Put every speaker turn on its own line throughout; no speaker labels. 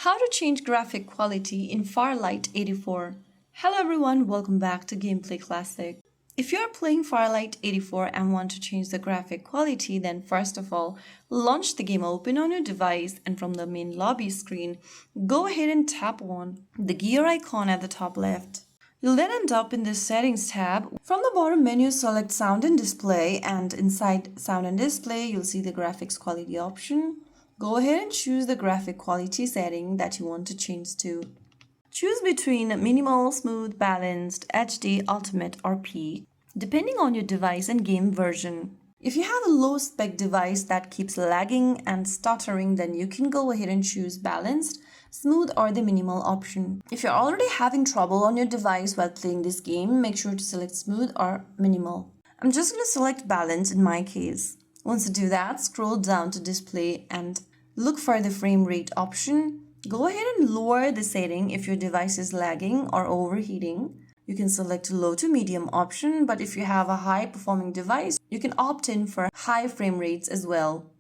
How to change graphic quality in Farlight 84. Hello everyone, welcome back to Gameplay Classic. If you are playing Farlight 84 and want to change the graphic quality, then first of all, launch the game, open on your device, and from the main lobby screen, go ahead and tap on the gear icon at the top left. You'll then end up in the Settings tab. From the bottom menu, select Sound and Display, and inside Sound and Display, you'll see the Graphics Quality option. Go ahead and choose the graphic quality setting that you want to change to. Choose between minimal, smooth, balanced, HD, ultimate, or peak, depending on your device and game version. If you have a low-spec device that keeps lagging and stuttering, then you can go ahead and choose balanced, smooth, or the minimal option. If you're already having trouble on your device while playing this game, make sure to select smooth or minimal. I'm just going to select balance in my case. Once you do that, scroll down to display and look for the frame rate option. Go ahead and lower the setting if your device is lagging or overheating. You can select low to medium option, but if you have a high performing device, you can opt in for high frame rates as well.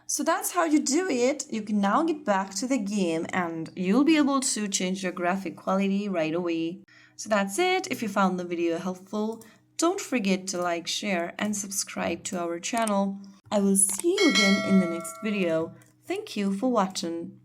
So that's how you do it. You can now get back to the game and you'll be able to change your graphic quality right away. So that's it. If you found the video helpful, don't forget to like, share, and subscribe to our channel. I will see you again in the next video. Thank you for watching.